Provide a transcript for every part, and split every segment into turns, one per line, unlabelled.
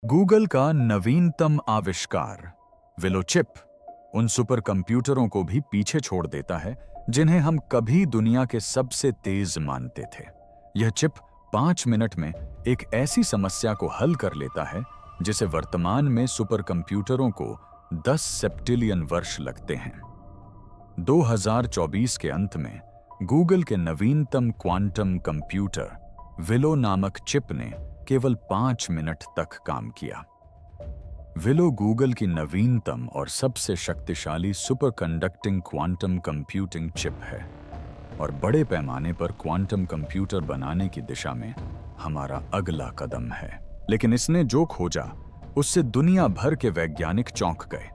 Google का नवीनतम आविष्कार विलो चिप उन सुपर कंप्यूटरों को भी पीछे छोड़ देता है जिन्हें हम कभी दुनिया के सबसे तेज मानते थे। यह चिप 5 मिनट में एक ऐसी समस्या को हल कर लेता है जिसे वर्तमान में सुपर कंप्यूटरों को 10 सेप्टिलियन वर्ष लगते हैं। 2024 के अंत में गूगल के नवीनतम क्वांटम कंप्यूटर विलो नामक चिप ने केवल 5 मिनट तक काम किया। विलो गूगल की नवीनतम और सबसे शक्तिशाली super conducting quantum computing chip है और बड़े पैमाने पर क्वांटम कंप्यूटर बनाने की दिशा में हमारा अगला कदम है। लेकिन इसने जो खोजा उससे दुनिया भर के वैज्ञानिक चौंक गए।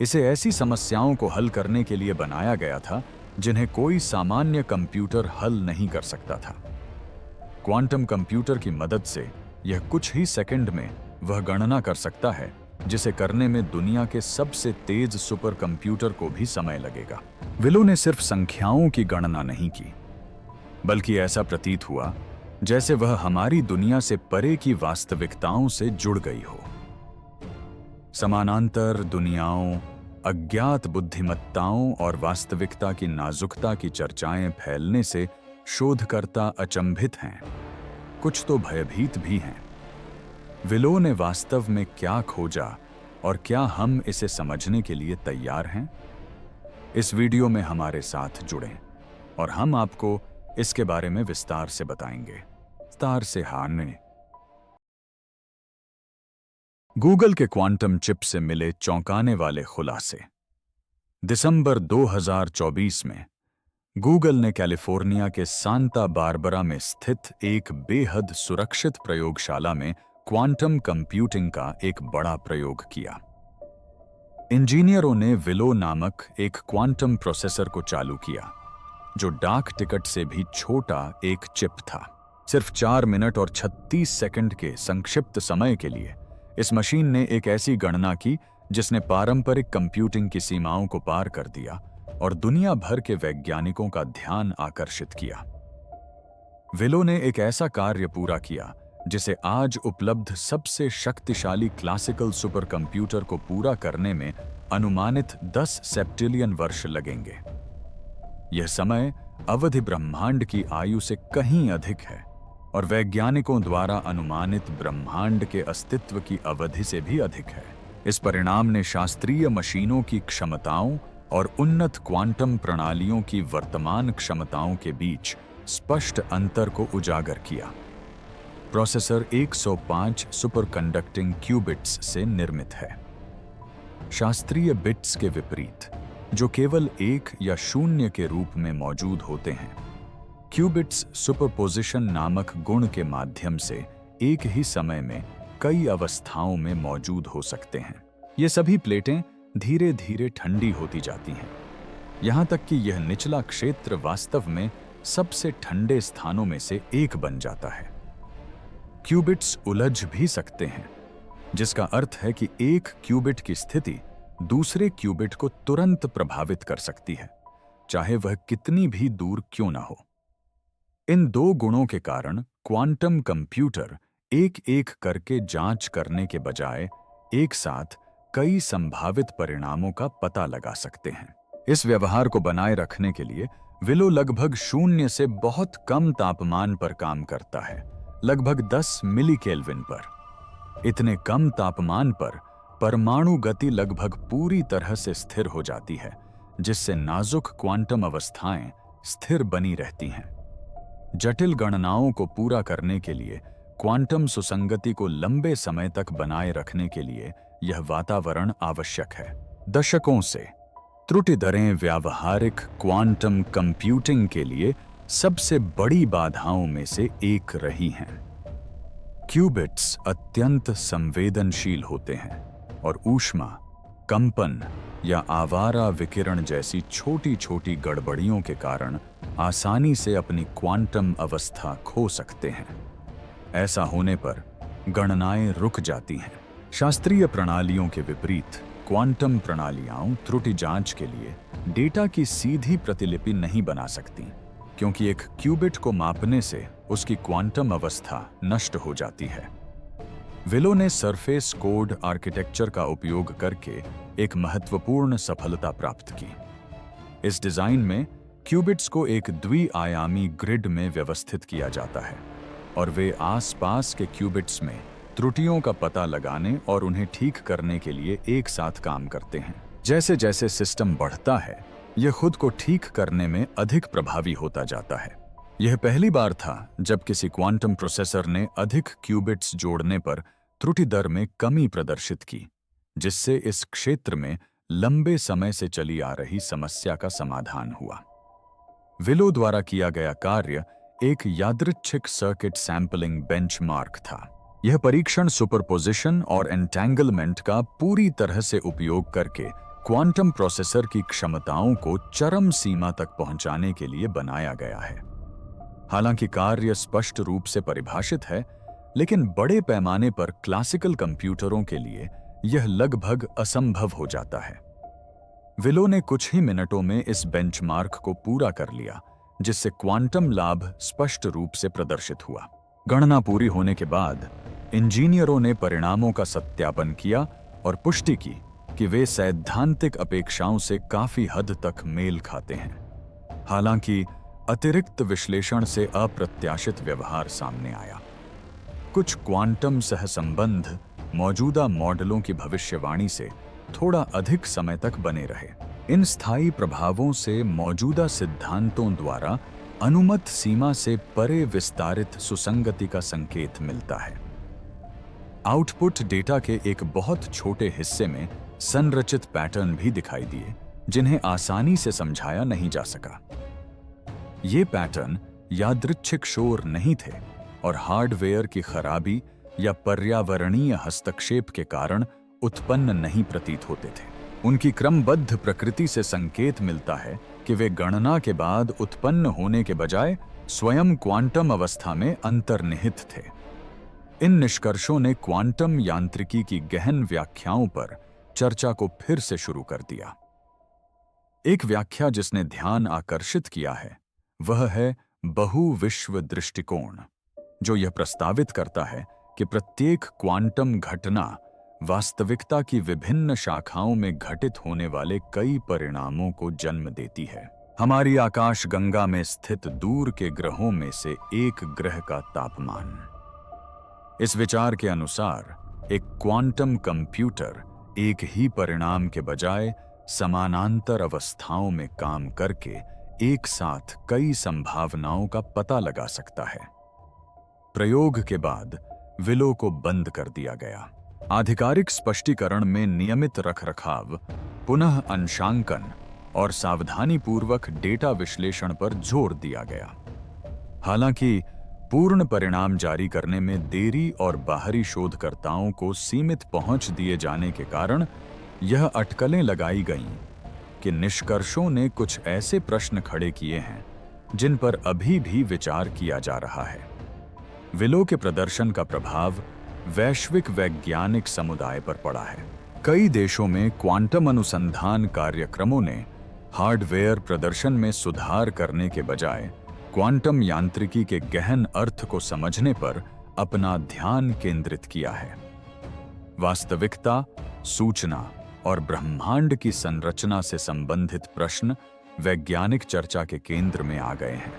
इसे ऐसी समस्याओं को हल करने के लिए बनाया गया था जिन्हें कोई सामान्य कंप्यूटर हल नहीं कर सकता था। क्वांटम कंप्यूटर की मदद से यह कुछ ही सेकंड में वह गणना कर सकता है जिसे करने में दुनिया के सबसे तेज सुपर कंप्यूटर को भी समय लगेगा। विलो ने सिर्फ संख्याओं की गणना नहीं की, बल्कि ऐसा प्रतीत हुआ जैसे वह हमारी दुनिया से परे की वास्तविकताओं से जुड़ गई हो। समानांतर दुनियाओं, अज्ञात बुद्धिमत्ताओं और वास्तविकता की नाजुकता की चर्चाएं फैलने से शोधकर्ता अचंभित हैं, कुछ तो भयभीत भी हैं। विलो ने वास्तव में क्या खोजा और क्या हम इसे समझने के लिए तैयार हैं? इस वीडियो में हमारे साथ जुड़ें और हम आपको इसके बारे में विस्तार से बताएंगे। विस्तार से हारने गूगल के क्वांटम चिप से मिले चौंकाने वाले खुलासे। दिसंबर 2024 में गूगल ने कैलिफोर्निया के सांता बारबरा में स्थित एक बेहद सुरक्षित प्रयोगशाला में क्वांटम कंप्यूटिंग का एक बड़ा प्रयोग किया। इंजीनियरों ने विलो नामक एक क्वांटम प्रोसेसर को चालू किया, जो डाक टिकट से भी छोटा एक चिप था। सिर्फ 4 मिनट और 36 सेकंड के संक्षिप्त समय के लिए इस मशीन ने एक ऐसी गणना की जिसने पारंपरिक कंप्यूटिंग की सीमाओं को पार कर दिया और दुनिया भर के वैज्ञानिकों का ध्यान आकर्षित किया। विलो ने एक ऐसा कार्य पूरा किया जिसे आज उपलब्ध सबसे शक्तिशाली क्लासिकल सुपर कंप्यूटर को पूरा करने में अनुमानित 10 सेप्टिलियन वर्ष लगेंगे। यह समय अवधि ब्रह्मांड की आयु से कहीं अधिक है और वैज्ञानिकों द्वारा अनुमानित ब्रह्मांड के अस्तित्व की अवधि से भी अधिक है। इस परिणाम ने शास्त्रीय मशीनों की क्षमताओं और उन्नत क्वांटम प्रणालियों की वर्तमान क्षमताओं के बीच स्पष्ट अंतर को उजागर किया। प्रोसेसर 105 सुपर कंडक्टिंग क्यूबिट्स से निर्मित है। शास्त्रीय बिट्स के विपरीत, जो केवल 1 या 0 के रूप में मौजूद होते हैं, क्यूबिट्स सुपरपोजिशन नामक गुण के माध्यम से एक ही समय में कई अवस्थाओं में मौजूद हो सकते हैं। ये सभी प्लेटें धीरे धीरे ठंडी होती जाती हैं, यहां तक कि यह निचला क्षेत्र वास्तव में सबसे ठंडे स्थानों में से एक बन जाता है। क्यूबिट्स उलझ भी सकते हैं, जिसका अर्थ है कि एक क्यूबिट की स्थिति दूसरे क्यूबिट को तुरंत प्रभावित कर सकती है, चाहे वह कितनी भी दूर क्यों ना हो। इन 2 गुणों के कारण क्वांटम कंप्यूटर एक-एक करके जांच करने के बजाय एक साथ कई संभावित परिणामों का पता लगा सकते हैं। इस व्यवहार को बनाए रखने के लिए विलो लगभग 0 से बहुत कम तापमान पर काम करता है, लगभग 10 मिली केल्विन पर। इतने कम तापमान पर परमाणु गति लगभग पूरी तरह से स्थिर हो जाती है, जिससे नाजुक क्वांटम अवस्थाएं स्थिर बनी रहती हैं। जटिल गणनाओं को पूरा करने के लिए क्वांटम सुसंगति को लंबे समय तक बनाए रखने के लिए यह वातावरण आवश्यक है। दशकों से त्रुटि दरें व्यावहारिक क्वांटम कंप्यूटिंग के लिए सबसे बड़ी बाधाओं में से एक रही हैं। क्यूबिट्स अत्यंत संवेदनशील होते हैं और ऊष्मा, कंपन या आवारा विकिरण जैसी छोटी-छोटी गड़बड़ियों के कारण आसानी से अपनी क्वांटम अवस्था खो सकते हैं। ऐसा होने पर गणनाएं रुक जाती हैं। शास्त्रीय प्रणालियों के विपरीत क्वांटम प्रणालियां त्रुटि जांच के लिए डेटा की सीधी प्रतिलिपि नहीं बना सकती, क्योंकि एक क्यूबिट को मापने से उसकी क्वांटम अवस्था नष्ट हो जाती है। विलो ने सरफेस कोड आर्किटेक्चर का उपयोग करके एक महत्वपूर्ण सफलता प्राप्त की। इस डिजाइन में क्यूबिट्स को एक द्विआयामी ग्रिड में व्यवस्थित किया जाता है और वे आसपास के क्यूबिट्स में त्रुटियों का पता लगाने और उन्हें ठीक करने के लिए एक साथ काम करते हैं। जैसे जैसे सिस्टम बढ़ता है, यह खुद को ठीक करने में अधिक प्रभावी होता जाता है। यह पहली बार था जब किसी क्वांटम प्रोसेसर ने अधिक क्यूबिट्स जोड़ने पर त्रुटि दर में कमी प्रदर्शित की, जिससे इस क्षेत्र में लंबे समय से चली आ रही समस्या का समाधान हुआ। विलो द्वारा किया गया कार्य एक यादृच्छिक सर्किट सैंपलिंग बेंचमार्क था। यह परीक्षण सुपरपोजिशन और एंटेंगलमेंट का पूरी तरह से उपयोग करके क्वांटम प्रोसेसर की क्षमताओं को चरम सीमा तक पहुंचाने के लिए बनाया गया है। हालांकि कार्य स्पष्ट रूप से परिभाषित है, लेकिन बड़े पैमाने पर क्लासिकल कंप्यूटरों के लिए यह लगभग असंभव हो जाता है। विलो ने कुछ ही मिनटों में इस बेंचमार्क को पूरा कर लिया, जिससे क्वांटम लाभ स्पष्ट रूप से प्रदर्शित हुआ। गणना पूरी होने के बाद इंजीनियरों ने परिणामों का सत्यापन किया और पुष्टि की कि वे सैद्धांतिक अपेक्षाओं से काफी हद तक मेल खाते हैं। हालांकि अतिरिक्त विश्लेषण से अप्रत्याशित व्यवहार सामने आया। कुछ क्वांटम सहसंबंध मौजूदा मॉडलों की भविष्यवाणी से थोड़ा अधिक समय तक बने रहे। इन स्थायी प्रभावों से मौजूदा सिद्धांतों द्वारा अनुमत सीमा से परे विस्तारित सुसंगति का संकेत मिलता है। आउटपुट डेटा के एक बहुत छोटे हिस्से में संरचित पैटर्न भी दिखाई दिए, जिन्हें आसानी से समझाया नहीं जा सका। ये पैटर्न यादृच्छिक शोर नहीं थे और हार्डवेयर की खराबी या पर्यावरणीय हस्तक्षेप के कारण उत्पन्न नहीं प्रतीत होते थे। उनकी क्रमबद्ध प्रकृति से संकेत मिलता है कि वे गणना के बाद उत्पन्न होने के बजाय स्वयं क्वांटम अवस्था में अंतर्निहित थे। इन निष्कर्षों ने क्वांटम यांत्रिकी की गहन व्याख्याओं पर चर्चा को फिर से शुरू कर दिया। एक व्याख्या जिसने ध्यान आकर्षित किया है वह है बहुविश्व दृष्टिकोण, जो यह प्रस्तावित करता है कि प्रत्येक क्वांटम घटना वास्तविकता की विभिन्न शाखाओं में घटित होने वाले कई परिणामों को जन्म देती है। हमारी आकाशगंगा में स्थित दूर के ग्रहों में से एक ग्रह का तापमान। इस विचार के अनुसार एक क्वांटम कंप्यूटर एक ही परिणाम के बजाय समानांतर अवस्थाओं में काम करके एक साथ कई संभावनाओं का पता लगा सकता है। प्रयोग के बाद विलो को बंद कर दिया गया। आधिकारिक स्पष्टीकरण में नियमित रखरखाव, पुनः अंशांकन और सावधानीपूर्वक डेटा विश्लेषण पर जोर दिया गया। हालांकि पूर्ण परिणाम जारी करने में देरी और बाहरी शोधकर्ताओं को सीमित पहुंच दिए जाने के कारण यह अटकलें लगाई गईं कि निष्कर्षों ने कुछ ऐसे प्रश्न खड़े किए हैं जिन पर अभी भी विचार किया जा रहा है। विलो के प्रदर्शन का प्रभाव वैश्विक वैज्ञानिक समुदाय पर पड़ा है। कई देशों में क्वांटम अनुसंधान कार्यक्रमों ने हार्डवेयर प्रदर्शन में सुधार करने के बजाय क्वांटम यांत्रिकी के गहन अर्थ को समझने पर अपना ध्यान केंद्रित किया है। वास्तविकता, सूचना और ब्रह्मांड की संरचना से संबंधित प्रश्न वैज्ञानिक चर्चा के केंद्र में आ गए हैं।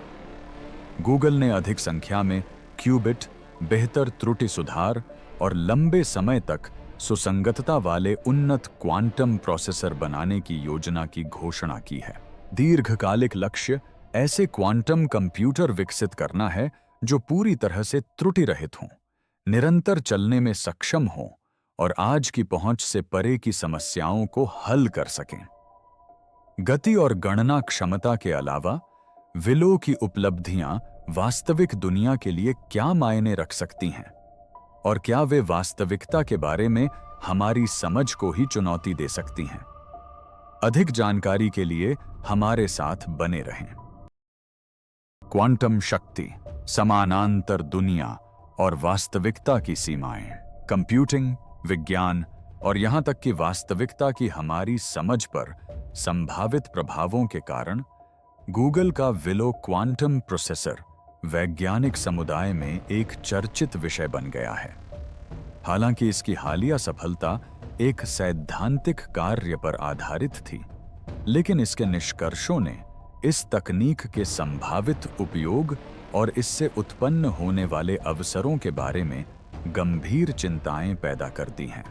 गूगल ने अधिक संख्या में क्यूबिट, बेहतर त्रुटि सुधार और लंबे समय तक सुसंगतता वाले उन्नत क्वांटम प्रोसेसर बनाने की योजना की घोषणा की है। दीर्घकालिक लक्ष्य ऐसे क्वांटम कंप्यूटर विकसित करना है जो पूरी तरह से त्रुटि रहित हों, निरंतर चलने में सक्षम हों और आज की पहुंच से परे की समस्याओं को हल कर सकें। गति और गणना क्षमता के अलावा विलो की उपलब्धियां वास्तविक दुनिया के लिए क्या मायने रख सकती हैं और क्या वे वास्तविकता के बारे में हमारी समझ को ही चुनौती दे सकती हैं? अधिक जानकारी के लिए हमारे साथ बने रहें। क्वांटम शक्ति, समानांतर दुनिया और वास्तविकता की सीमाएं। कंप्यूटिंग, विज्ञान और यहां तक कि वास्तविकता की हमारी समझ पर संभावित प्रभावों के कारण गूगल का विलो क्वांटम प्रोसेसर वैज्ञानिक समुदाय में एक चर्चित विषय बन गया है। हालांकि इसकी हालिया सफलता एक सैद्धांतिक कार्य पर आधारित थी, लेकिन इसके निष्कर्षों ने इस तकनीक के संभावित उपयोग और इससे उत्पन्न होने वाले अवसरों के बारे में गंभीर चिंताएं पैदा कर दी हैं।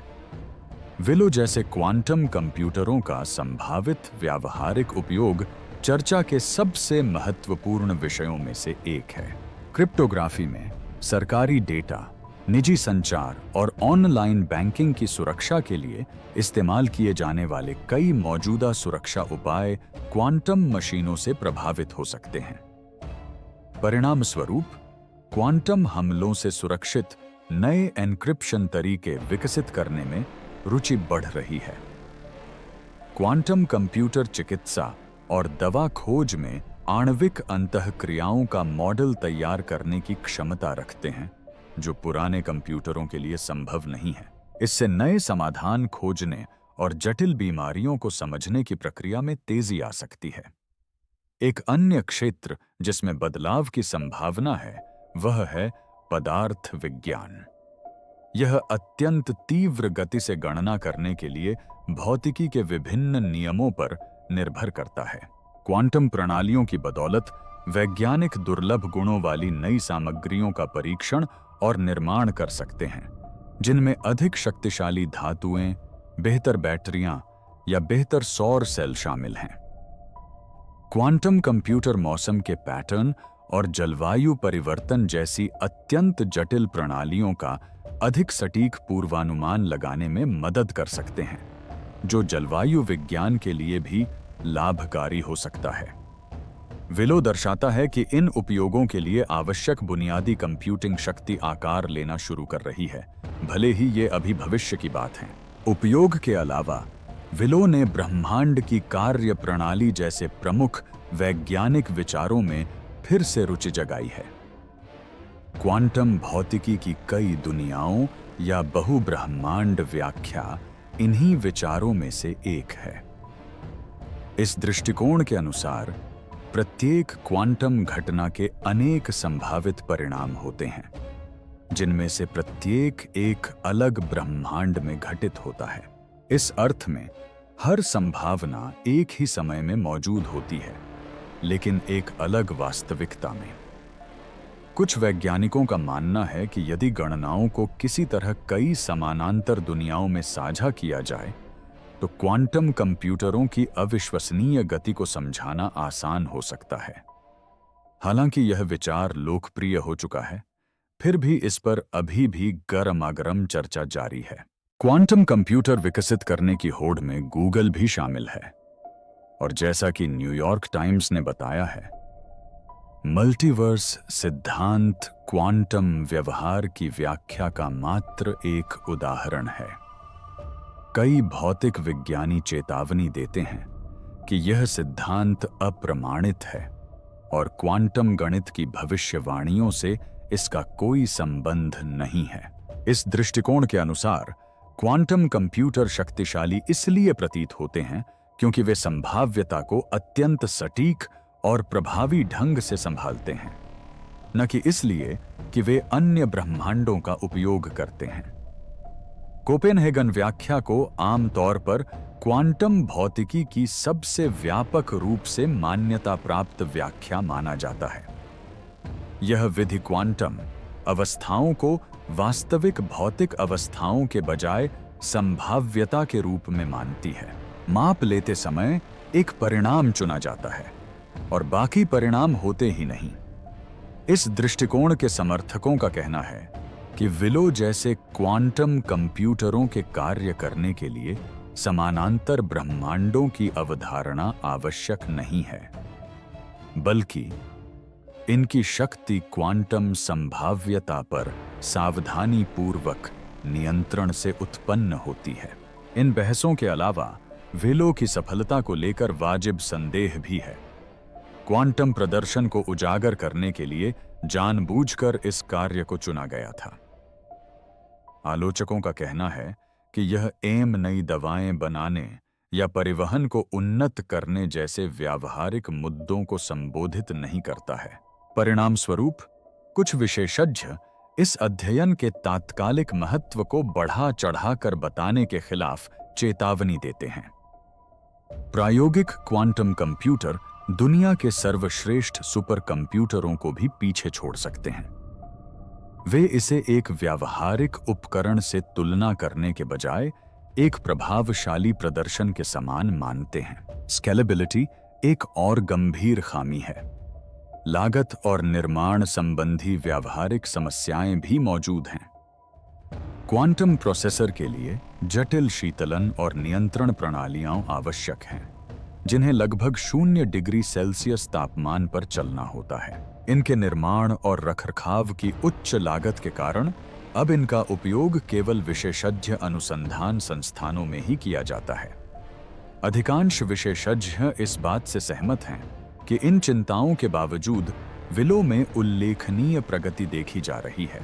विलो जैसे क्वांटम कंप्यूटरों का संभावित व्यावहारिक उपयोग चर्चा के सबसे महत्वपूर्ण विषयों में से एक है। क्रिप्टोग्राफी में सरकारी डेटा, निजी संचार और ऑनलाइन बैंकिंग की सुरक्षा के लिए इस्तेमाल किए जाने वाले कई मौजूदा सुरक्षा उपाय क्वांटम मशीनों से प्रभावित हो सकते हैं। परिणाम स्वरूप, क्वांटम हमलों से सुरक्षित नए एन्क्रिप्शन तरीके विकसित करने में रुचि बढ़ रही है। क्वांटम कंप्यूटर चिकित्सा और दवा खोज में आणविक अंतःक्रियाओं का मॉडल तैयार करने की क्षमता रखते हैं, जो पुराने कंप्यूटरों के लिए संभव नहीं है। इससे नए समाधान खोजने और जटिल बीमारियों को समझने की प्रक्रिया में तेजी आ सकती है। एक अन्य क्षेत्र जिसमें बदलाव की संभावना है, वह है पदार्थ विज्ञान। यह अत्यंत तीव्र गति से गणना करने के लिए भौतिकी के विभिन्न नियमों पर निर्भर करता है। क्वांटम प्रणालियों की बदौलत वैज्ञानिक दुर्लभ गुणों वाली नई सामग्रियों का परीक्षण और निर्माण कर सकते हैं, जिनमें अधिक शक्तिशाली धातुएं, बेहतर बैटरियां या बेहतर सौर सेल शामिल हैं। क्वांटम कंप्यूटर मौसम के पैटर्न और जलवायु परिवर्तन जैसी अत्यंत जटिल प्रणालियों का अधिक सटीक पूर्वानुमान लगाने में मदद कर सकते हैं, जो जलवायु विज्ञान के लिए भी लाभकारी हो सकता है। विलो दर्शाता है कि इन उपयोगों के लिए आवश्यक बुनियादी कंप्यूटिंग शक्ति आकार लेना शुरू कर रही है, भले ही ये अभी भविष्य की बात है। उपयोग के अलावा विलो ने ब्रह्मांड की कार्य प्रणाली जैसे प्रमुख वैज्ञानिक विचारों में फिर से रुचि जगाई है। क्वांटम भौतिकी की कई दुनियाओं या बहुब्रह्मांड व्याख्या इन्हीं विचारों में से एक है। इस दृष्टिकोण के अनुसार प्रत्येक क्वांटम घटना के अनेक संभावित परिणाम होते हैं, जिनमें से प्रत्येक एक अलग ब्रह्मांड में घटित होता है। इस अर्थ में हर संभावना एक ही समय में मौजूद होती है, लेकिन एक अलग वास्तविकता में। कुछ वैज्ञानिकों का मानना है कि यदि गणनाओं को किसी तरह कई समानांतर दुनियाओं में साझा किया जाए, तो क्वांटम कंप्यूटरों की अविश्वसनीय गति को समझाना आसान हो सकता है। हालांकि यह विचार लोकप्रिय हो चुका है, फिर भी इस पर अभी भी गरमागरम चर्चा जारी है। क्वांटम कंप्यूटर विकसित करने की होड़ में गूगल भी शामिल है, और जैसा कि न्यूयॉर्क टाइम्स ने बताया है, मल्टीवर्स सिद्धांत क्वांटम व्यवहार की व्याख्या का मात्र एक उदाहरण है। कई भौतिक विज्ञानी चेतावनी देते हैं कि यह सिद्धांत अप्रमाणित है और क्वांटम गणित की भविष्यवाणियों से इसका कोई संबंध नहीं है। इस दृष्टिकोण के अनुसार क्वांटम कंप्यूटर शक्तिशाली इसलिए प्रतीत होते हैं क्योंकि वे संभाव्यता को अत्यंत सटीक और प्रभावी ढंग से संभालते हैं, न कि इसलिए कि वे अन्य ब्रह्मांडों का उपयोग करते हैं। कोपेनहेगन व्याख्या को आमतौर पर क्वांटम भौतिकी की सबसे व्यापक रूप से मान्यता प्राप्त व्याख्या माना जाता है। यह विधि क्वांटम अवस्थाओं को वास्तविक भौतिक अवस्थाओं के बजाय संभाव्यता के रूप में मानती है। माप लेते समय एक परिणाम चुना जाता है और बाकी परिणाम होते ही नहीं। इस दृष्टिकोण के समर्थकों का कहना है कि विलो जैसे क्वांटम कंप्यूटरों के कार्य करने के लिए समानांतर ब्रह्मांडों की अवधारणा आवश्यक नहीं है, बल्कि इनकी शक्ति क्वांटम संभाव्यता पर सावधानी पूर्वक नियंत्रण से उत्पन्न होती है। इन बहसों के अलावा विलो की सफलता को लेकर वाजिब संदेह भी है। क्वांटम प्रदर्शन को उजागर करने के लिए जानबूझकर इस कार्य को चुना गया था। आलोचकों का कहना है कि यह एम नई दवाएं बनाने या परिवहन को उन्नत करने जैसे व्यावहारिक मुद्दों को संबोधित नहीं करता है। परिणाम स्वरूप कुछ विशेषज्ञ इस अध्ययन के तात्कालिक महत्व को बढ़ा चढ़ाकर बताने के खिलाफ चेतावनी देते हैं। प्रायोगिक क्वांटम कंप्यूटर दुनिया के सर्वश्रेष्ठ सुपर कंप्यूटरों को भी पीछे छोड़ सकते हैं। वे इसे एक व्यावहारिक उपकरण से तुलना करने के बजाय एक प्रभावशाली प्रदर्शन के समान मानते हैं। स्केलेबिलिटी एक और गंभीर खामी है। लागत और निर्माण संबंधी व्यावहारिक समस्याएं भी मौजूद हैं। क्वांटम प्रोसेसर के लिए जटिल शीतलन और नियंत्रण प्रणालियां आवश्यक हैं, जिन्हें लगभग 0 डिग्री सेल्सियस तापमान पर चलना होता है। इनके निर्माण और रखरखाव की उच्च लागत के कारण अब इनका उपयोग केवल विशेषज्ञ अनुसंधान संस्थानों में ही किया जाता है। अधिकांश विशेषज्ञ इस बात से सहमत हैं कि इन चिंताओं के बावजूद विलो में उल्लेखनीय प्रगति देखी जा रही है।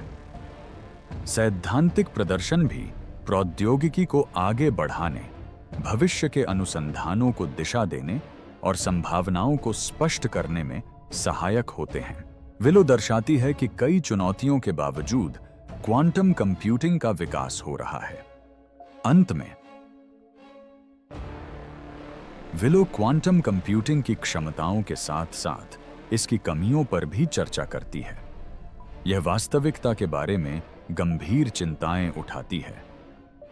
सैद्धांतिक प्रदर्शन भी प्रौद्योगिकी को आगे बढ़ाने, भविष्य के अनुसंधानों को दिशा देने और संभावनाओं को स्पष्ट करने में सहायक होते हैं। विलो दर्शाती है कि कई चुनौतियों के बावजूद क्वांटम कंप्यूटिंग का विकास हो रहा है। अंत में विलो क्वांटम कंप्यूटिंग की क्षमताओं के साथ साथ इसकी कमियों पर भी चर्चा करती है। यह वास्तविकता के बारे में गंभीर चिंताएं उठाती है,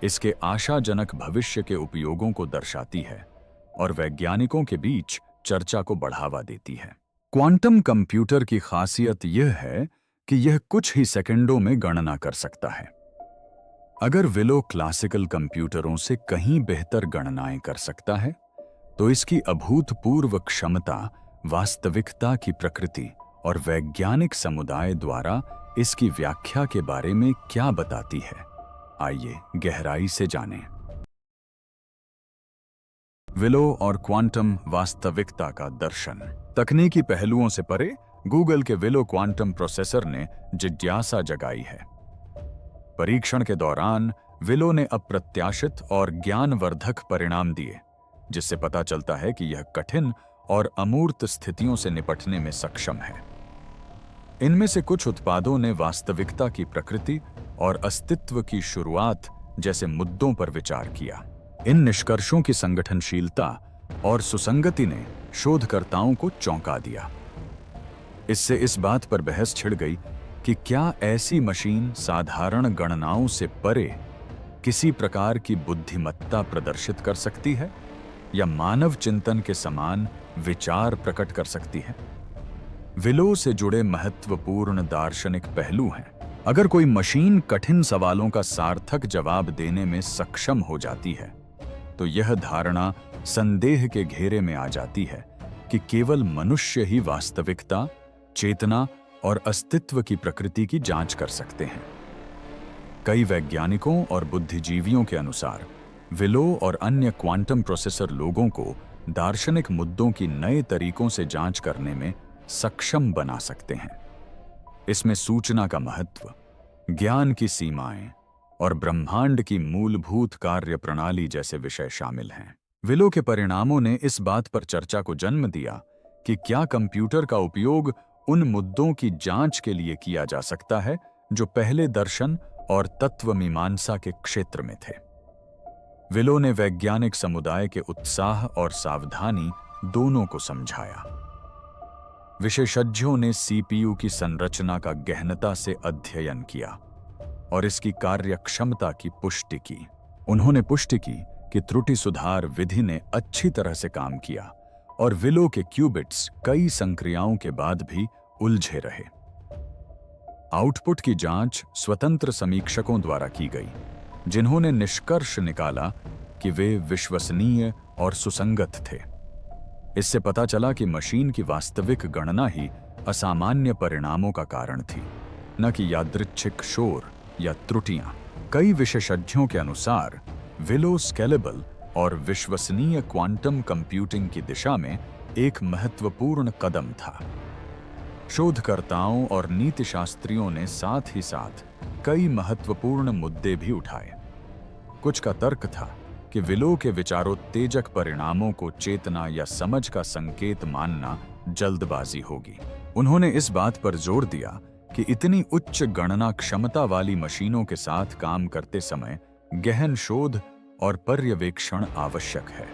इसके आशाजनक भविष्य के उपयोगों को दर्शाती है और वैज्ञानिकों के बीच चर्चा को बढ़ावा देती है। क्वांटम कंप्यूटर की खासियत यह है कि यह कुछ ही सेकंडों में गणना कर सकता है। अगर विलो क्लासिकल कंप्यूटरों से कहीं बेहतर गणनाएं कर सकता है, तो इसकी अभूतपूर्व क्षमता वास्तविकता की प्रकृति और वैज्ञानिक समुदाय द्वारा इसकी व्याख्या के बारे में क्या बताती है, आइए गहराई से जानें। विलो और क्वांटम वास्तविकता का दर्शन। तकनीकी पहलुओं से परे गूगल के विलो क्वांटम प्रोसेसर ने जिज्ञासा जगाई है। परीक्षण के दौरान विलो ने अप्रत्याशित और ज्ञानवर्धक परिणाम दिए, जिससे पता चलता है कि यह कठिन और अमूर्त स्थितियों से निपटने में सक्षम है। इनमें से कुछ उत्पादों ने वास्तविकता की प्रकृति और अस्तित्व की शुरुआत जैसे मुद्दों पर विचार किया। इन निष्कर्षों की संगठनशीलता और सुसंगति ने शोधकर्ताओं को चौंका दिया। इससे इस बात पर बहस छिड़ गई कि क्या ऐसी मशीन साधारण गणनाओं से परे किसी प्रकार की बुद्धिमत्ता प्रदर्शित कर सकती है या मानव चिंतन के समान विचार प्रकट कर सकती है। विलो से जुड़े महत्वपूर्ण दार्शनिक पहलू हैं। अगर कोई मशीन कठिन सवालों का सार्थक जवाब देने में सक्षम हो जाती है, तो यह धारणा संदेह के घेरे में आ जाती है कि केवल मनुष्य ही वास्तविकता, चेतना और अस्तित्व की प्रकृति की जांच कर सकते हैं। कई वैज्ञानिकों और बुद्धिजीवियों के अनुसार विलो और अन्य क्वांटम प्रोसेसर लोगों को दार्शनिक मुद्दों की नए तरीकों से जांच करने में सक्षम बना सकते हैं। इसमें सूचना का महत्व, ज्ञान की सीमाएं और ब्रह्मांड की मूलभूत कार्य प्रणाली जैसे विषय शामिल हैं। विलो के परिणामों ने इस बात पर चर्चा को जन्म दिया कि क्या कंप्यूटर का उपयोग उन मुद्दों की जांच के लिए किया जा सकता है जो पहले दर्शन और तत्व मीमांसा के क्षेत्र में थे। विलो ने वैज्ञानिक समुदाय के उत्साह और सावधानी दोनों को समझाया। विशेषज्ञों ने सीपीयू की संरचना का गहनता से अध्ययन किया और इसकी कार्यक्षमता की पुष्टि की। उन्होंने पुष्टि की कि त्रुटि सुधार विधि ने अच्छी तरह से काम किया और विलो के क्यूबिट्स कई संक्रियाओं के बाद भी उलझे रहे। आउटपुट की जांच स्वतंत्र समीक्षकों द्वारा की गई, जिन्होंने निष्कर्ष निकाला कि वे विश्वसनीय और सुसंगत थे। इससे पता चला कि मशीन की वास्तविक गणना ही असामान्य परिणामों का कारण थी, न कि यादृच्छिक शोर या त्रुटियां। कई विशेषज्ञों के अनुसार विलो स्केलेबल और विश्वसनीय क्वांटम कंप्यूटिंग की दिशा में एक महत्वपूर्ण कदम था। शोधकर्ताओं और नीतिशास्त्रियों ने साथ ही साथ कई महत्वपूर्ण मुद्दे भी उठाए। कुछ का तर्क था कि विलो के विचारोत्तेजक परिणामों को चेतना या समझ का संकेत मानना जल्दबाजी होगी। उन्होंने इस बात पर जोर दिया कि इतनी उच्च गणना क्षमता वाली मशीनों के साथ काम करते समय गहन शोध और पर्यवेक्षण आवश्यक है।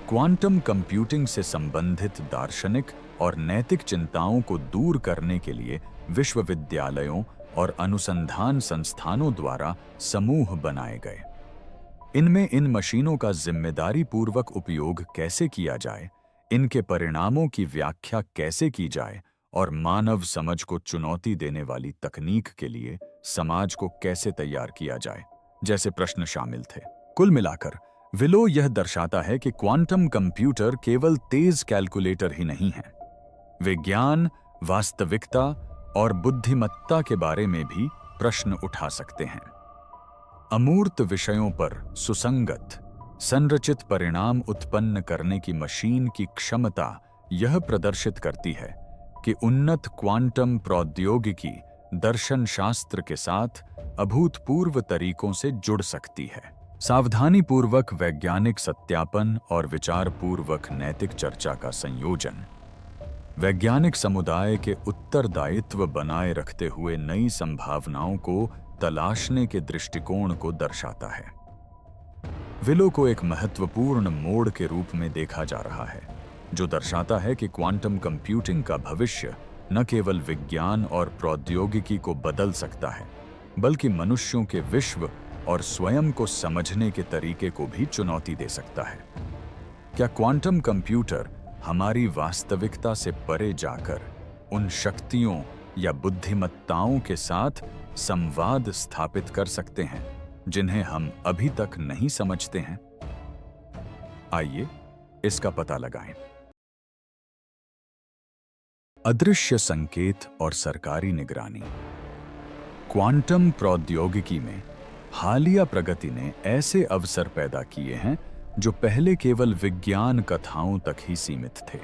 क्वांटम कंप्यूटिंग से संबंधित दार्शनिक और नैतिक चिंताओं को दूर करने के लिए विश्वविद्यालयों और अनुसंधान संस्थानों द्वारा समूह बनाए गए। इनमें इन मशीनों का जिम्मेदारी पूर्वक उपयोग कैसे किया जाए, इनके परिणामों की व्याख्या कैसे की जाए और मानव समझ को चुनौती देने वाली तकनीक के लिए समाज को कैसे तैयार किया जाए, जैसे प्रश्न शामिल थे। कुल मिलाकर विलो यह दर्शाता है कि क्वांटम कंप्यूटर केवल तेज कैलकुलेटर ही नहीं है, वे ज्ञान, वास्तविकता और बुद्धिमत्ता के बारे में भी प्रश्न उठा सकते हैं। अमूर्त विषयों पर सुसंगत, संरचित परिणाम उत्पन्न करने की मशीन की क्षमता यह प्रदर्शित करती है कि उन्नत क्वांटम प्रौद्योगिकी दर्शन शास्त्र के साथ अभूतपूर्व तरीकों से जुड़ सकती है। सावधानीपूर्वक वैज्ञानिक सत्यापन और विचारपूर्वक नैतिक चर्चा का संयोजन वैज्ञानिक समुदाय के उत्तरदायित्व बनाए रखते हुए नई संभावनाओं को तलाशने के दृष्टिकोण को दर्शाता है। विलो को एक महत्वपूर्ण मोड़ के रूप में देखा जा रहा है, जो दर्शाता है कि क्वांटम कंप्यूटिंग का भविष्य न केवल विज्ञान और प्रौद्योगिकी को बदल सकता है, बल्कि मनुष्यों के विश्व और स्वयं को समझने के तरीके को भी चुनौती दे सकता है। क्या क्वांटम कंप्यूटर हमारी वास्तविकता से परे जाकर उन शक्तियों या बुद्धिमत्ताओं के साथ संवाद स्थापित कर सकते हैं जिन्हें हम अभी तक नहीं समझते हैं? आइए इसका पता लगाएं। अदृश्य संकेत और सरकारी निगरानी। क्वांटम प्रौद्योगिकी में हालिया प्रगति ने ऐसे अवसर पैदा किए हैं जो पहले केवल विज्ञान कथाओं तक ही सीमित थे।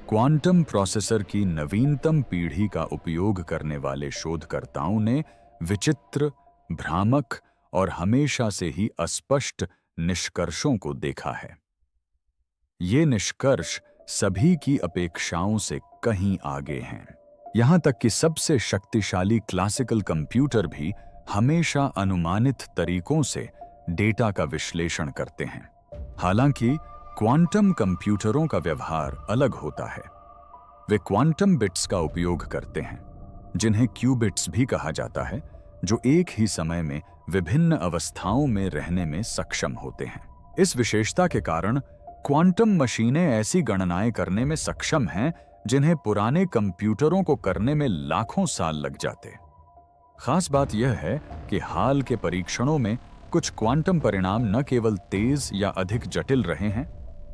क्वांटम प्रोसेसर की नवीनतम पीढ़ी का उपयोग करने वाले शोधकर्ताओं ने विचित्र, भ्रामक और हमेशा से ही अस्पष्ट निष्कर्षों को देखा है। ये निष्कर्ष सभी की अपेक्षाओं से कहीं आगे हैं। यहां तक कि सबसे शक्तिशाली क्लासिकल कंप्यूटर भी हमेशा अनुमानित तरीकों से डेटा का विश्लेषण करते हैं। हालांकि क्वांटम कंप्यूटरों का व्यवहार अलग होता है। वे क्वांटम बिट्स का उपयोग करते हैं, जिन्हें क्यूबिट्स भी कहा जाता है, जो एक ही समय में विभिन्न अवस्थाओं में रहने में सक्षम होते हैं। इस विशेषता के कारण क्वांटम मशीनें ऐसी गणनाएं करने में सक्षम हैं जिन्हें पुराने कंप्यूटरों को करने में लाखों साल लग जाते। खास बात यह है कि हाल के परीक्षणों में कुछ क्वांटम परिणाम न केवल तेज या अधिक जटिल रहे हैं,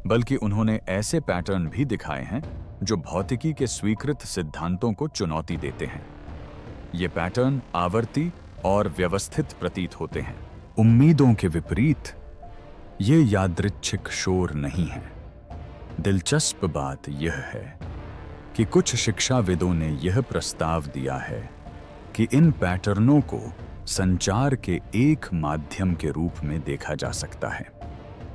बल्कि उन्होंने ऐसे पैटर्न भी दिखाए हैं जो भौतिकी के स्वीकृत सिद्धांतों को चुनौती देते हैं। ये पैटर्न आवर्ती और व्यवस्थित प्रतीत होते हैं। उम्मीदों के विपरीत ये यादृच्छिक शोर नहीं है। दिलचस्प बात यह है कि कुछ शिक्षाविदों ने यह प्रस्ताव दिया है कि इन पैटर्नों को संचार के एक माध्यम के रूप में देखा जा सकता है।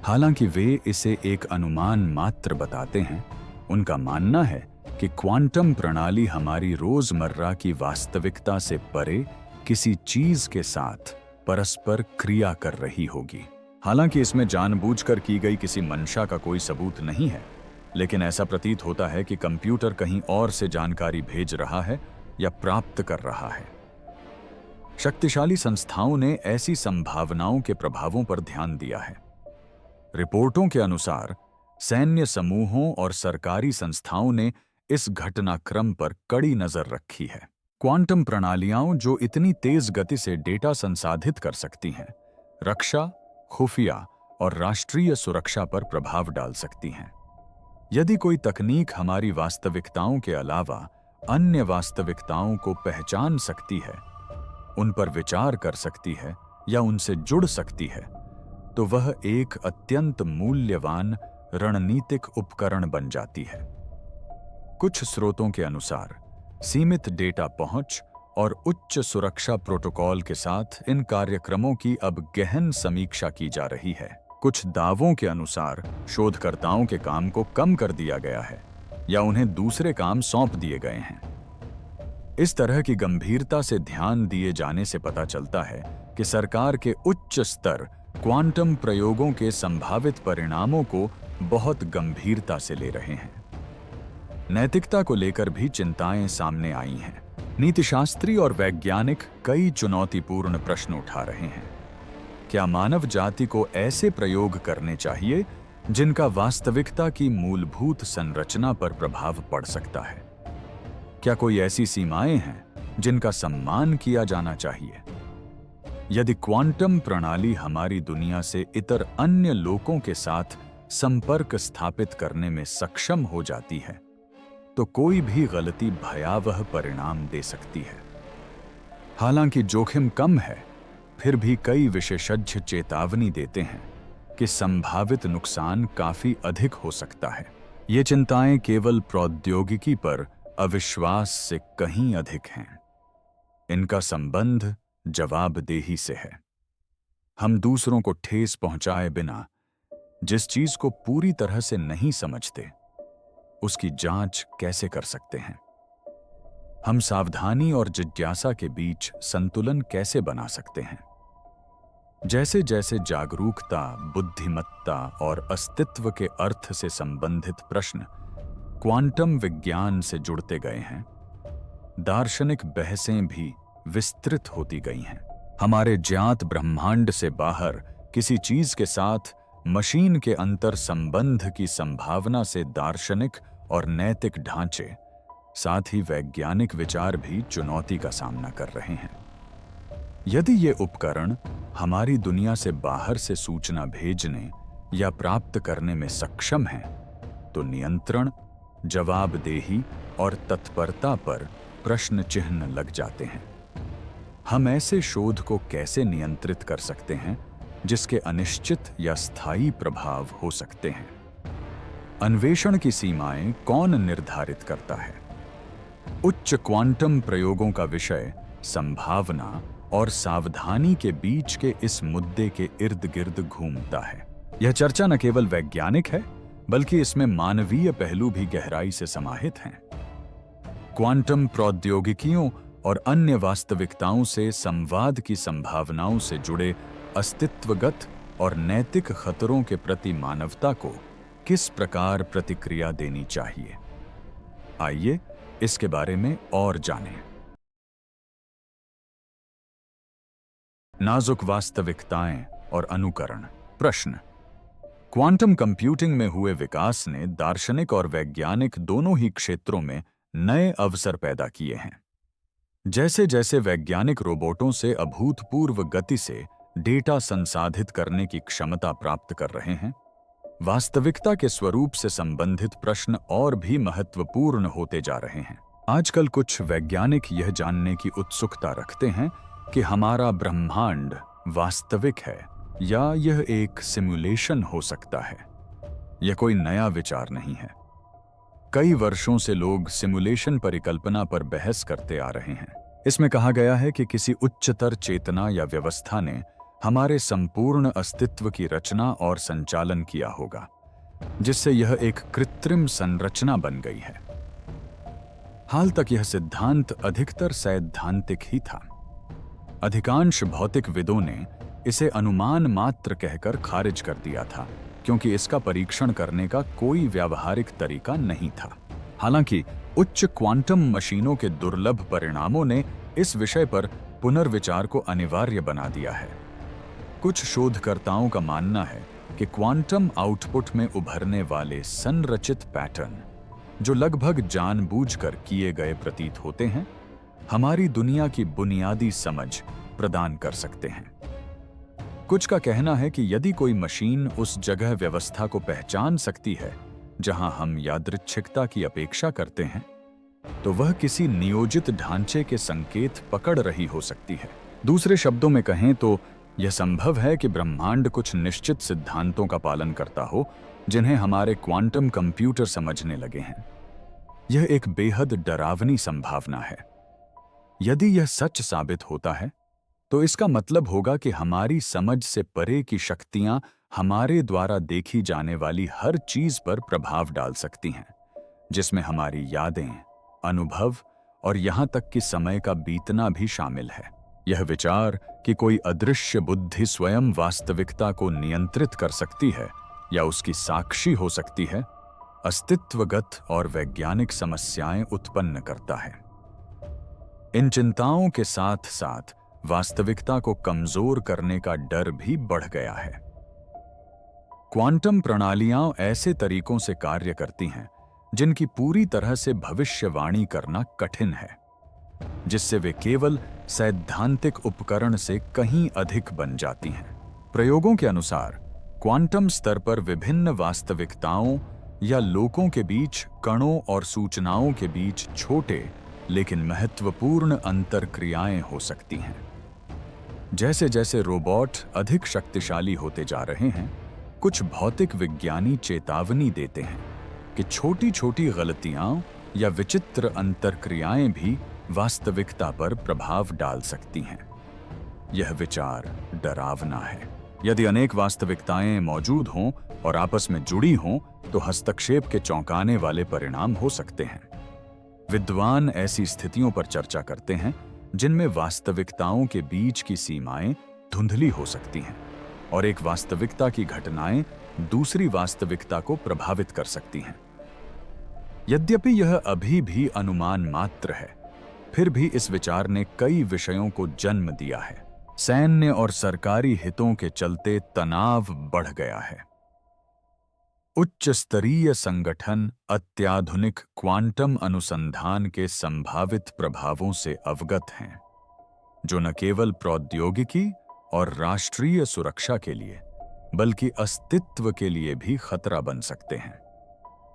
हालांकि वे इसे एक अनुमान मात्र बताते हैं, उनका मानना है कि क्वांटम प्रणाली हमारी रोजमर्रा की वास्तविकता से परे किसी चीज के साथ परस्पर क्रिया कर रही होगी। हालांकि इसमें जानबूझकर की गई किसी मंशा का कोई सबूत नहीं है, लेकिन ऐसा प्रतीत होता है कि कंप्यूटर कहीं और से जानकारी भेज रहा है या प्राप्त कर रहा है। शक्तिशाली संस्थाओं ने ऐसी संभावनाओं के प्रभावों पर ध्यान दिया है। रिपोर्टों के अनुसार सैन्य समूहों और सरकारी संस्थाओं ने इस घटनाक्रम पर कड़ी नजर रखी है। क्वांटम प्रणालियां जो इतनी तेज गति से डेटा संसाधित कर सकती हैं, रक्षा, खुफिया और राष्ट्रीय सुरक्षा पर प्रभाव डाल सकती हैं। यदि कोई तकनीक हमारी वास्तविकताओं के अलावा अन्य वास्तविकताओं को पहचान सकती है, उन पर विचार कर सकती है या उनसे जुड़ सकती है, तो वह एक अत्यंत मूल्यवान रणनीतिक उपकरण बन जाती है। कुछ स्रोतों के अनुसार सीमित डेटा पहुंच और उच्च सुरक्षा प्रोटोकॉल के साथ इन कार्यक्रमों की अब गहन समीक्षा की जा रही है। कुछ दावों के अनुसार शोधकर्ताओं के काम को कम कर दिया गया है या उन्हें दूसरे काम सौंप दिए गए हैं। इस तरह की गंभीरता से ध्यान दिए जाने से पता चलता है कि सरकार के उच्च स्तर क्वांटम प्रयोगों के संभावित परिणामों को बहुत गंभीरता से ले रहे हैं। नैतिकता को लेकर भी चिंताएं सामने आई हैं। नीतिशास्त्री और वैज्ञानिक कई चुनौतीपूर्ण प्रश्न उठा रहे हैं। क्या मानव जाति को ऐसे प्रयोग करने चाहिए जिनका वास्तविकता की मूलभूत संरचना पर प्रभाव पड़ सकता है? क्या कोई ऐसी सीमाएं हैं जिनका सम्मान किया जाना चाहिए? यदि क्वांटम प्रणाली हमारी दुनिया से इतर अन्य लोकों के साथ संपर्क स्थापित करने में सक्षम हो जाती है, तो कोई भी गलती भयावह परिणाम दे सकती है। हालांकि जोखिम कम है, फिर भी कई विशेषज्ञ चेतावनी देते हैं कि संभावित नुकसान काफी अधिक हो सकता है। ये चिंताएं केवल प्रौद्योगिकी पर अविश्वास से कहीं अधिक हैं। इनका संबंध जवाबदेही से है। हम दूसरों को ठेस पहुंचाए बिना जिस चीज को पूरी तरह से नहीं समझते, उसकी जांच कैसे कर सकते हैं? हम सावधानी और जिज्ञासा के बीच संतुलन कैसे बना सकते हैं? जैसे जैसे जागरूकता, बुद्धिमत्ता और अस्तित्व के अर्थ से संबंधित प्रश्न क्वांटम विज्ञान से जुड़ते गए हैं, दार्शनिक बहसें भी विस्तृत होती गई हैं। हमारे ज्ञात ब्रह्मांड से बाहर किसी चीज के साथ मशीन के अंतर संबंध की संभावना से दार्शनिक और नैतिक ढांचे, साथ ही वैज्ञानिक विचार भी चुनौती का सामना कर रहे हैं। यदि ये उपकरण हमारी दुनिया से बाहर से सूचना भेजने या प्राप्त करने में सक्षम हैं, तो नियंत्रण, जवाबदेही और तत्परता पर प्रश्न चिन्ह लग जाते हैं। हम ऐसे शोध को कैसे नियंत्रित कर सकते हैं जिसके अनिश्चित या स्थायी प्रभाव हो सकते हैं? अन्वेषण की सीमाएं कौन निर्धारित करता है? उच्च क्वांटम प्रयोगों का विषय संभावना और सावधानी के बीच के इस मुद्दे के इर्द गिर्द घूमता है। यह चर्चा न केवल वैज्ञानिक है, बल्कि इसमें मानवीय पहलू भी गहराई से समाहित हैं। क्वांटम प्रौद्योगिकियों और अन्य वास्तविकताओं से संवाद की संभावनाओं से जुड़े अस्तित्वगत और नैतिक खतरों के प्रति मानवता को किस प्रकार प्रतिक्रिया देनी चाहिए? आइए इसके बारे में और जानें। नाजुक वास्तविकताएं और अनुकरण। प्रश्न: क्वांटम कंप्यूटिंग में हुए विकास ने दार्शनिक और वैज्ञानिक दोनों ही क्षेत्रों में नए अवसर पैदा किए हैं। जैसे जैसे वैज्ञानिक रोबोटों से अभूतपूर्व गति से डेटा संसाधित करने की क्षमता प्राप्त कर रहे हैं, वास्तविकता के स्वरूप से संबंधित प्रश्न और भी महत्वपूर्ण होते जा रहे हैं। आजकल कुछ वैज्ञानिक यह जानने की उत्सुकता रखते हैं कि हमारा ब्रह्मांड वास्तविक है या यह एक सिमुलेशन हो सकता है। यह कोई नया विचार नहीं है। कई वर्षों से लोग सिमुलेशन परिकल्पना पर बहस करते आ रहे हैं। इसमें कहा गया है कि किसी उच्चतर चेतना या व्यवस्था ने हमारे संपूर्ण अस्तित्व की रचना और संचालन किया होगा, जिससे यह एक कृत्रिम संरचना बन गई है। हाल तक यह सिद्धांत अधिकतर सैद्धांतिक ही था। अधिकांश भौतिकविदों ने इसे अनुमान मात्र कहकर खारिज कर दिया था, क्योंकि इसका परीक्षण करने का कोई व्यावहारिक तरीका नहीं था। हालांकि उच्च क्वांटम मशीनों के दुर्लभ परिणामों ने इस विषय पर पुनर्विचार को अनिवार्य बना दिया है। कुछ शोधकर्ताओं का मानना है कि क्वांटम आउटपुट में उभरने वाले संरचित पैटर्न, जो लगभग जानबूझकर किए गए प्रतीत होते हैं, हमारी दुनिया की बुनियादी समझ प्रदान कर सकते हैं। कुछ का कहना है कि यदि कोई मशीन उस जगह व्यवस्था को पहचान सकती है जहां हम यादृच्छिकता की अपेक्षा करते हैं, तो वह किसी नियोजित ढांचे के संकेत पकड़ रही हो सकती है। दूसरे शब्दों में कहें तो यह संभव है कि ब्रह्मांड कुछ निश्चित सिद्धांतों का पालन करता हो, जिन्हें हमारे क्वांटम कंप्यूटर समझने लगे हैं। यह एक बेहद डरावनी संभावना है। यदि यह सच साबित होता है, तो इसका मतलब होगा कि हमारी समझ से परे की शक्तियां हमारे द्वारा देखी जाने वाली हर चीज पर प्रभाव डाल सकती हैं, जिसमें हमारी यादें, अनुभव और यहां तक कि समय का बीतना भी शामिल है। यह विचार कि कोई अदृश्य बुद्धि स्वयं वास्तविकता को नियंत्रित कर सकती है या उसकी साक्षी हो सकती है, अस्तित्वगत और वैज्ञानिक समस्याएं उत्पन्न करता है। इन चिंताओं के साथ साथ वास्तविकता को कमजोर करने का डर भी बढ़ गया है। क्वांटम प्रणालियां ऐसे तरीकों से कार्य करती हैं जिनकी पूरी तरह से भविष्यवाणी करना कठिन है, जिससे वे केवल सैद्धांतिक उपकरण से कहीं अधिक बन जाती हैं। प्रयोगों के अनुसार क्वांटम स्तर पर विभिन्न वास्तविकताओं या लोकों के बीच कणों और सूचनाओं के बीच छोटे लेकिन महत्वपूर्ण अंतरक्रियाएं हो सकती हैं। जैसे जैसे रोबोट अधिक शक्तिशाली होते जा रहे हैं, कुछ भौतिक विज्ञानी चेतावनी देते हैं कि छोटी छोटी गलतियां या विचित्र अंतरक्रियाएं भी वास्तविकता पर प्रभाव डाल सकती हैं। यह विचार डरावना है। यदि अनेक वास्तविकताएं मौजूद हों और आपस में जुड़ी हों, तो हस्तक्षेप के चौंकाने वाले परिणाम हो सकते हैं। विद्वान ऐसी स्थितियों पर चर्चा करते हैं जिनमें वास्तविकताओं के बीच की सीमाएं धुंधली हो सकती हैं और एक वास्तविकता की घटनाएं दूसरी वास्तविकता को प्रभावित कर सकती हैं। यद्यपि यह अभी भी अनुमान मात्र है, फिर भी इस विचार ने कई विषयों को जन्म दिया है। सैन्य और सरकारी हितों के चलते तनाव बढ़ गया है। उच्च स्तरीय संगठन अत्याधुनिक क्वांटम अनुसंधान के संभावित प्रभावों से अवगत हैं, जो न केवल प्रौद्योगिकी और राष्ट्रीय सुरक्षा के लिए बल्कि अस्तित्व के लिए भी खतरा बन सकते हैं।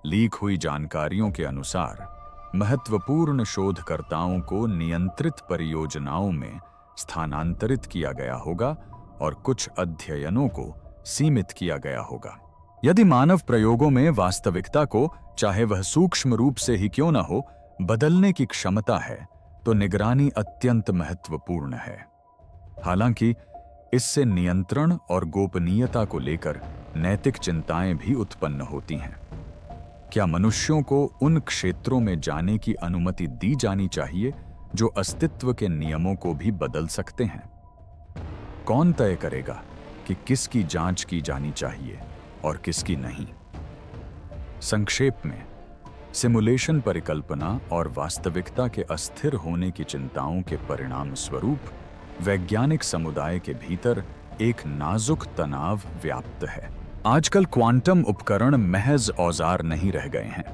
लीक हुई जानकारियों के अनुसार महत्वपूर्ण शोधकर्ताओं को नियंत्रित परियोजनाओं में स्थानांतरित किया गया होगा और कुछ अध्ययनों को सीमित किया गया होगा। यदि मानव प्रयोगों में वास्तविकता को, चाहे वह सूक्ष्म रूप से ही क्यों न हो, बदलने की क्षमता है, तो निगरानी अत्यंत महत्वपूर्ण है। हालांकि इससे नियंत्रण और गोपनीयता को लेकर नैतिक चिंताएं भी उत्पन्न होती हैं। क्या मनुष्यों को उन क्षेत्रों में जाने की अनुमति दी जानी चाहिए जो अस्तित्व के नियमों को भी बदल सकते हैं? कौन तय करेगा कि किसकी जांच की जानी चाहिए और किसकी नहीं? संक्षेप में, सिमुलेशन परिकल्पना और वास्तविकता के अस्थिर होने की चिंताओं के परिणाम स्वरूप वैज्ञानिक समुदाय के भीतर एक नाजुक तनाव व्याप्त है। आजकल क्वांटम उपकरण महज औजार नहीं रह गए हैं।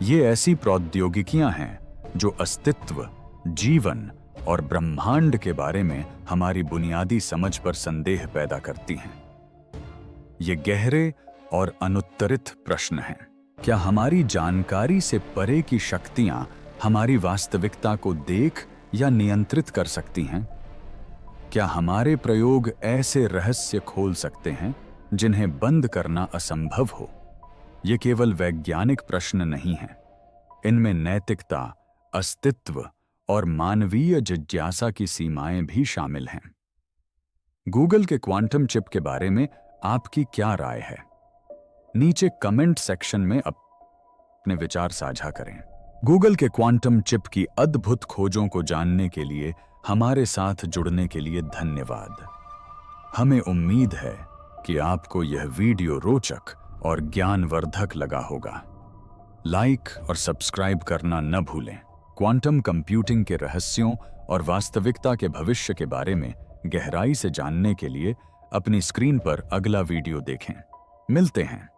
ये ऐसी प्रौद्योगिकियां हैं जो अस्तित्व, जीवन और ब्रह्मांड के बारे में हमारी बुनियादी समझ पर संदेह पैदा करती हैं। ये गहरे और अनुत्तरित प्रश्न हैं। क्या हमारी जानकारी से परे की शक्तियां हमारी वास्तविकता को देख या नियंत्रित कर सकती हैं? क्या हमारे प्रयोग ऐसे रहस्य खोल सकते हैं जिन्हें बंद करना असंभव हो? ये केवल वैज्ञानिक प्रश्न नहीं हैं। इनमें नैतिकता, अस्तित्व और मानवीय जिज्ञासा की सीमाएं भी शामिल हैं। गूगल के क्वांटम चिप के बारे में आपकी क्या राय है? नीचे कमेंट सेक्शन में अपने विचार साझा करें। गूगल के क्वांटम चिप की अद्भुत खोजों को जानने के लिए हमारे साथ जुड़ने के लिए धन्यवाद। हमें उम्मीद है कि आपको यह वीडियो रोचक और ज्ञानवर्धक लगा होगा। लाइक और सब्सक्राइब करना न भूलें। क्वांटम कंप्यूटिंग के रहस्यों और वास्तविकता के भविष्य के बारे में गहराई से जानने के लिए अपनी स्क्रीन पर अगला वीडियो देखें। मिलते हैं।